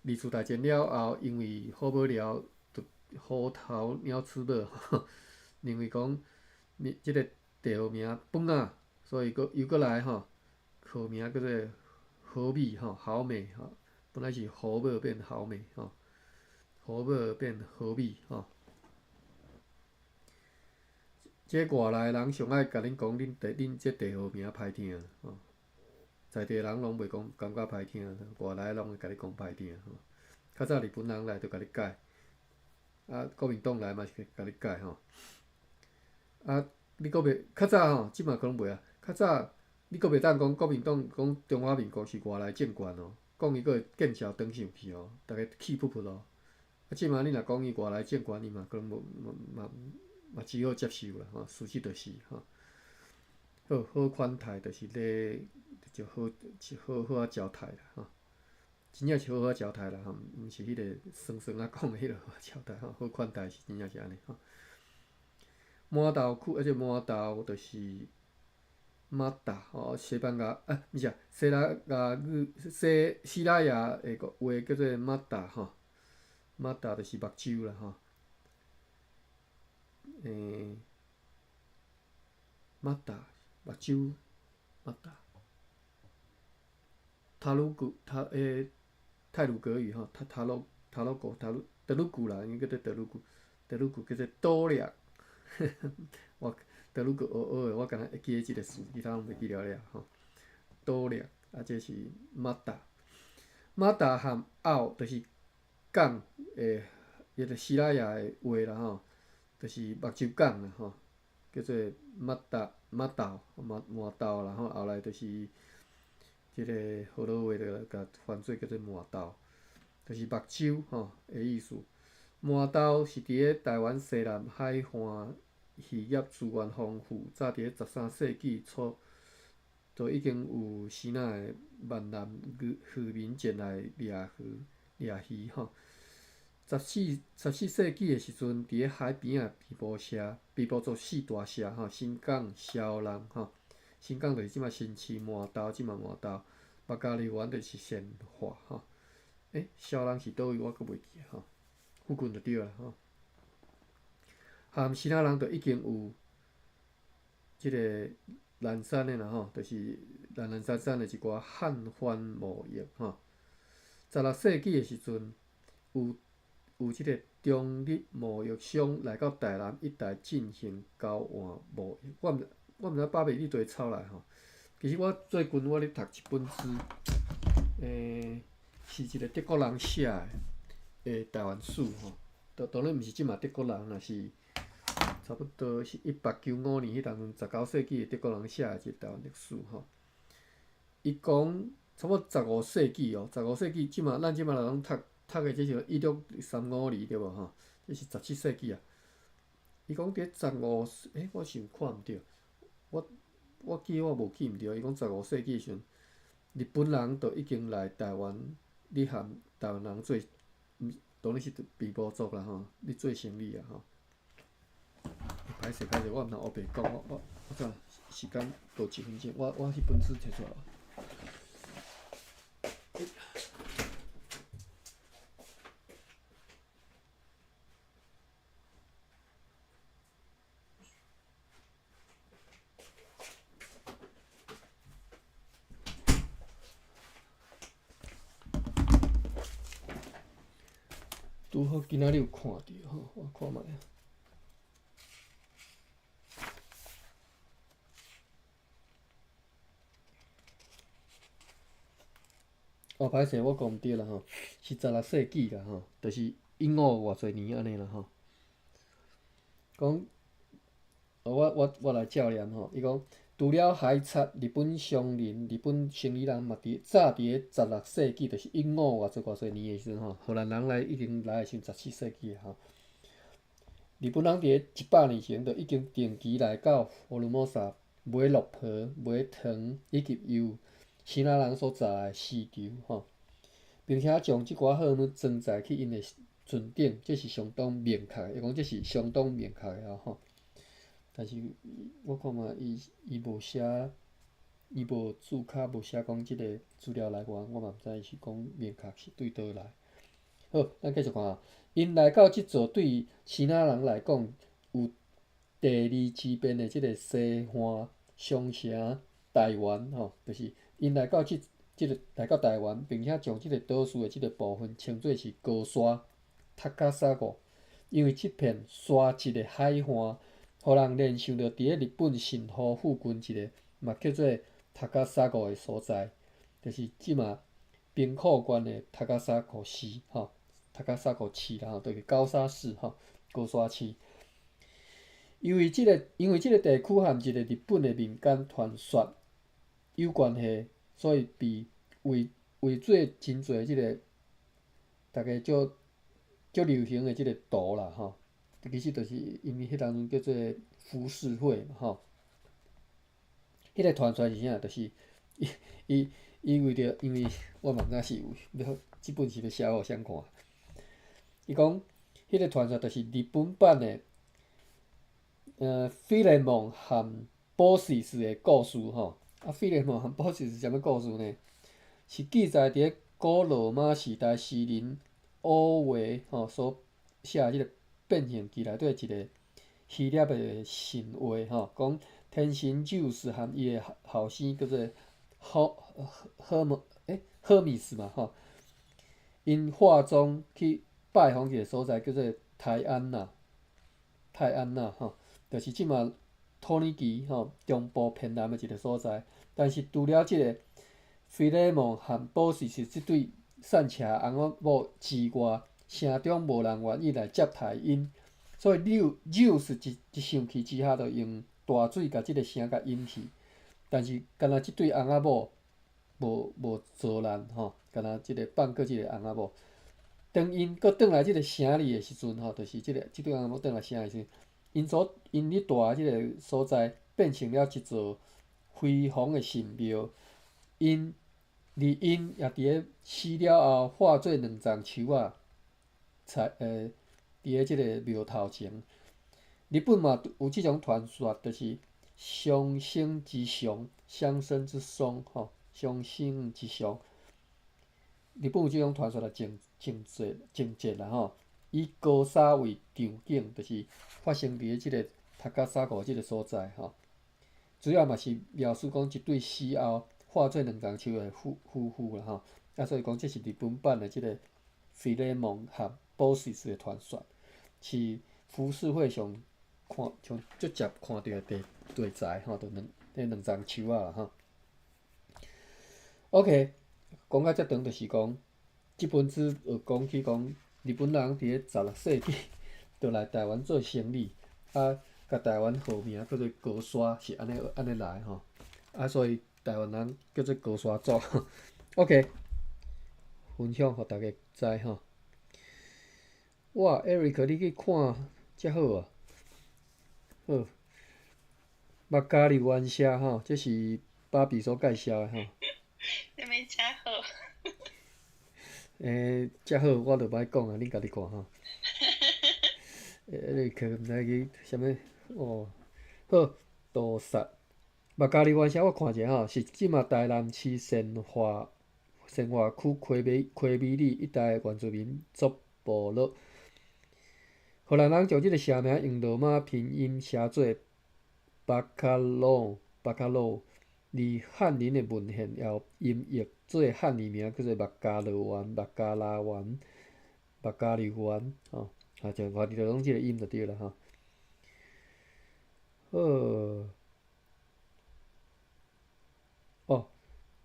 二次大战了后，因为好无聊，就虎头鸟鼠尾，认为讲即个地号名本啊，所以又搁来吼，号名叫做好美吼，好美吼，本来是好尾变好美吼，好尾变好美吼。即外来人上爱甲恁讲恁即地号名歹听吼。在地人拢袂讲感觉歹听，外来拢会甲你讲歹听吼。较早日本人来就甲你改，国民党来嘛是甲你改吼。你阁袂较早吼，即嘛可能袂啊。较早你阁袂当讲国民党讲中华民国是外来政权哦，讲伊阁会见笑转上去哦，逐个气噗噗哦。即嘛你若讲伊外来政权，伊嘛可能嘛只好接受啦吼，事实就是吼。好款待就是咧。就好啊交代啦吼，真正是好啊交代啦吼，毋是迄个酸酸啊讲的迄个好啊交代吼，好款待是真正是安尼吼。满豆区，即满豆就是马达吼，西班牙毋是西拉雅的话叫做马达吼，马达就是目睭啦吼。马达，目睭，马达，塔鲁古，泰鲁格语吼，塔鲁古，德鲁古啦，应该叫做德鲁古叫做多略。我德鲁古学学的，我敢若会记得即个词，其他拢袂记了了吼。多略啊，这是马达，马达和奥就是港诶，迄个希腊雅的话啦吼，就是目睭港啦吼，叫做马道啦吼，后来就是即个好多话就甲翻做叫做麻豆，就是目睭吼的意思。麻豆是伫咧台湾西南海岸渔业资源丰富，早伫咧13世纪初就已经有先仔的闽南渔民前来掠鱼吼。14世纪的时阵，伫咧海边仔被捕做四大社吼，新港、小人吼。新港就是即马新市，麻豆即嘛麻豆，北加里湾就是善化吼。小人是倒位我阁袂记吼，附近就对啦吼。含其他人就已经有即个南山的啦吼，就是南山的一寡汉番贸易吼。16世纪的时阵，有即个中日贸易商来到台南一带进行交换贸易。我毋知爸爸你对抄来吼。其实我最近咧读一本书，是一个德国人写的台湾史吼。当然毋是即嘛德国人，若是差不多是1895年迄当阵19世纪的德国人写的一个台湾历史吼。伊讲差不多15世纪哦，15世纪咱即嘛人拢读的这是1635年对无吼？这是17世纪啊。伊讲伫15，我是毋看毋着，我记我无记毋着。伊讲15世纪时阵，日本人就已经来台湾，咧含台湾人做，当然是被捕族啦吼，咧做生意啊吼。歹势，我毋通黑白讲，我怎时间多1分钟，我迄本书摕出来。拄好今仔日有看着吼，我看觅。歹势，我讲毋对啦吼，是16世纪啦吼，就是英国偌侪年安尼啦吼。讲，我来照念吼，伊讲除了海贼、日本商人、日本生意人嘛早伫咧16世纪，就是英国偌侪年的时阵吼，荷兰人已经来的时阵17世纪吼。日本人伫咧100年前就已经定期来到福尔摩沙买鹿皮、买糖，以及由希腊人所炸的丝绸吼，并且将即寡货物装载去因的船顶，这是相当明确的。伊讲这是相当明确的吼。但是我看嘛，伊无写，伊无注脚，无写讲即个资料来源，我嘛毋知伊是讲明确是对倒来。好，咱继续看啊。因来到即座对其他人来讲有第二支边的即个西岸商城台湾吼，就是因来到来到台湾，并且将即个岛屿的即个部分称作是高山塔卡萨国，因为即片沙质的海岸，互人联想到伫咧日本神户附近一个嘛叫做塔卡萨国的所在，就是即嘛兵库县的塔卡萨国市吼。塔卡萨国市啦吼，就是高沙市吼，高沙市。因为即个地区含一个日本的民间传说有关系，所以被画做真侪即个大家足流行的即个图啦吼。其实就是因为迄当阵叫做浮世绘嘛吼。迄个传说是啥？就是伊为着，因为我嘛毋知是要即本是要写互啥看。伊讲，迄个传说就是日本版的菲雷蒙和波西斯的故事吼。菲雷蒙和波西斯是啥物故事呢？是记载伫咧古罗马时代诗人欧维吼所写即个《变形记》内底一个希腊的神话吼，讲天神宙斯和伊的后生叫做赫米斯嘛吼，因化妆去拜访一个所在叫做泰安娜吼，就是即马土耳其吼中部偏南的一个所在。但是除了即个菲勒蒙和波西是即对善车翁仔某之外，城中无人愿意来接待因，所以柳是一生气之下，就用大水甲即个城甲淹去。但是，敢若即对翁仔某无遭难吼，敢若即个放过即个翁仔某。当因搁转来即个城里的时阵吼，就是即对翁仔某转来城里时阵，因咧住即个所在变成了一座辉煌的神庙。因因也伫咧死了后化做两丛树仔，伫咧即个庙头前。日本嘛有即种传说，就是相生之松，相生之松吼，相生之松。日本有即种传说来情节啦吼，以高沙为场景，就是发生伫咧即个塔加萨古即个所在吼。主要嘛是描述讲一对死后化做两丛树的夫妇啦吼。所以讲这是日本版的即个菲勒蒙和波西斯的传说，是浮世绘上像直接看到的题材吼，就两丛树仔啦吼。OK， 讲到遮长，就是讲即本书有讲起讲日本人伫咧16世纪就来台湾做生意，甲台湾号名叫做高沙，是安尼来吼。所以台湾人叫做高沙族。OK， 分享互大家知吼。哇 ，Eric， 你去看遮好啊！好，麦加利湾社吼，这是芭比所介绍的吼。你咪真好。遮好我就歹讲啊，恁家己看吼。Eric 毋知去啥物哦，好，杜萨麦加利湾社我看者吼，是即马台南市善化区溪美里一带的原住民族部落。荷兰人将即个社名用罗马拼音写做巴卡洛，而翰林的文献也有音译做汉语名，叫做麦加罗湾、麦加拉湾、麦加利湾吼，就反正就用即个音就对了吼。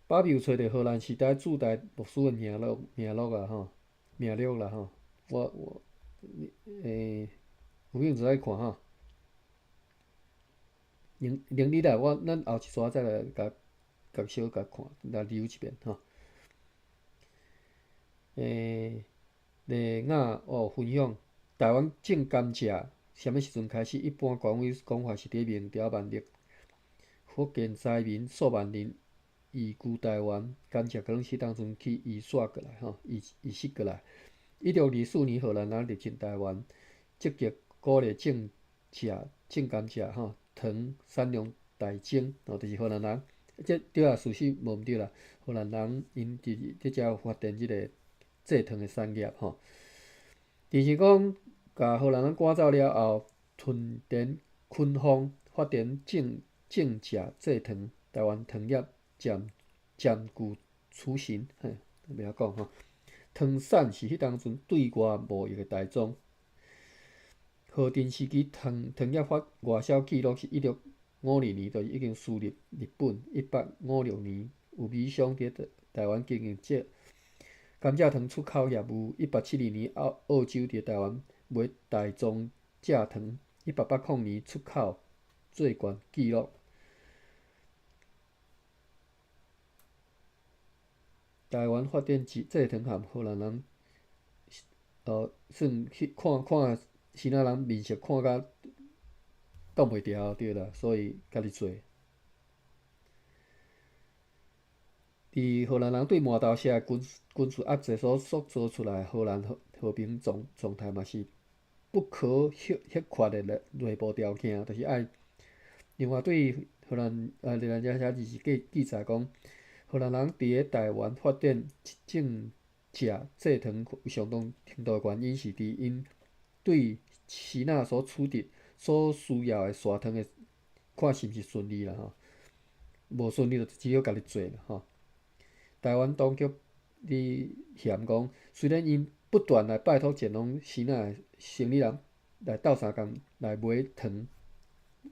芭比有找到荷兰时代驻台牧师的名录啊吼，啦吼，我有兴趣爱看吼。能力啦，咱后一撮再来小甲看，来留一遍吼。例亚分享台湾种甘蔗啥物时阵开始？一般讲法是伫明朝万历，福建灾民数万人移居台湾，甘蔗可能是当阵去移徙过来吼，移植过来。1624年荷兰人入侵台湾，积极鼓励种甘蔗吼，糖产量大增就是荷兰人。这对啊，事实无毋对啦。荷兰人因伫遮有发展即个制糖的产业吼。但是讲，甲荷兰人赶走了后，屯田昆芳发展种蔗制糖，台湾糖业渐具雏形。袂晓讲吼。糖产是迄当阵对外贸易的大宗。和平时期糖业外销记录是1652年，就是已经输入日本。1856年有米商伫台湾经营甘蔗糖出口业务。1872年澳洲伫台湾买大宗蔗糖。1880年出口最悬纪录。台湾发展制糖和荷兰人，算去看新仔人面色看甲挡袂牢对啦，所以家己做。伫荷兰人对麻豆社的军事压制所塑造出来的荷兰和平状态嘛是不可或缺的内部条件，就是爱。另外对荷兰遮写字是记载讲，荷兰人伫咧台湾发展种蔗制糖有相当程度的原因是因对支那所取得所需要的砂糖的看是毋是顺利啦吼。无顺利就只好家己做啦吼。台湾当局伫嫌讲，虽然因不断来拜托前往西那的生理人来斗相共来买糖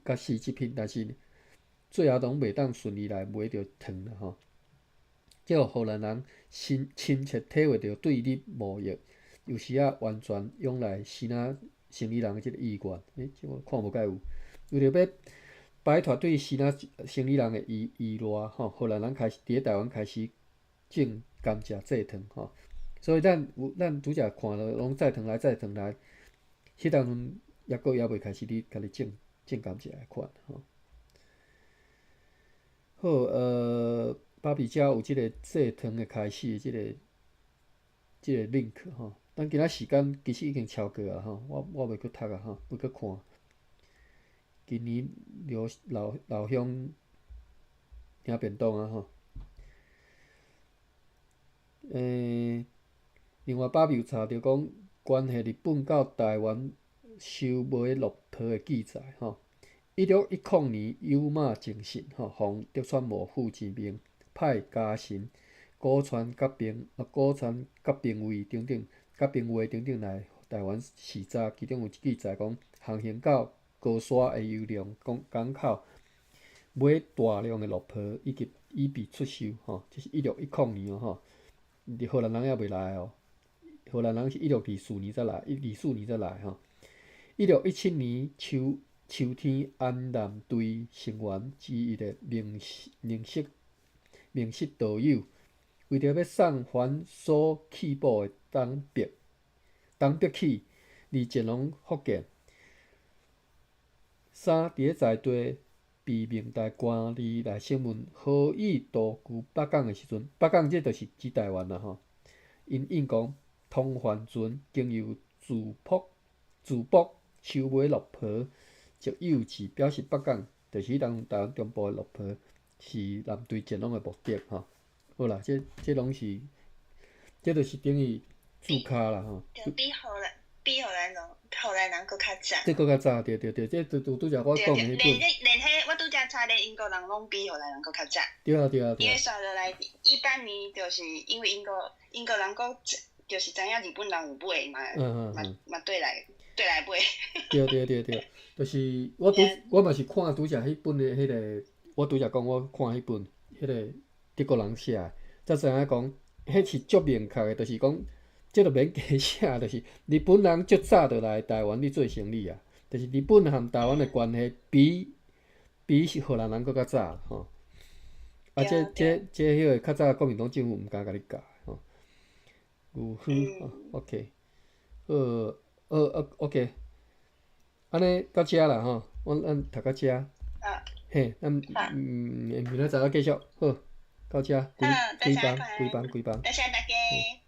甲丝制品，但是最后拢袂当顺利来买着糖啦吼。结果荷兰人亲切体会到对日贸易有时完全仰赖西那生理人的即个意愿，即我看无解有。为着要摆脱对西那生理人的依赖吼，荷兰人开始伫台湾开始种甘蔗制糖吼，所以咱拄则看到拢制糖来，迄当阵抑未开始咧家己种甘蔗的款吼。好，芭比遮有即个制糖的开始即个 link 吼，咱今仔时间其实已经超过啊吼，我袂去读啊吼，要去看。今年老乡领便当啊吼。另外芭比有查到讲关系日本到台湾收买骆驼的记载吼。1610年有马正信吼，奉德川幕府之命，派家臣古川甲兵卫等等来台湾视察，其中有记载讲航行到高山的油量港口，买大量的骆驼以备出售吼。这是1610年吼，荷兰人还未来哦，荷兰人是1624年才来吼。1617年秋天，安南队成员之一的明式导游，为着要送还所弃捕的东北起，离前往福建。伫咧在地被明代官吏来审问，何以独居北港的时阵，北港这就是指台湾啦吼。因应讲，通番船经由自博收买骆驼，即幼稚表示北港就是迄当台湾中部的骆驼是南队前往的目的吼。好啦，这拢是，这就是等于注脚啦吼。就比荷兰人搁较早。这搁较早，对，这拄则我讲的迄本。连迄我拄则查，连英国人拢比荷兰人搁较早。对啊。因为刷落来18年，就是因为英国人搁就是知影日本人有买嘛对来买。对，就是我嘛是看拄则迄本的迄个，我拄则讲我看迄本迄个德国人写的，才知影讲，迄是足明确的，就是讲，这就免加写，就是日本人足早就来台湾咧做生意啊，就是日本和台湾的关系比荷兰人搁较早吼。啊，这迄个较早国民党政府毋敢甲你教吼。有OK， OK， 安尼到遮啦吼，咱读到遮。嘿，咱明仔载继续好，到遮规班。多谢大家。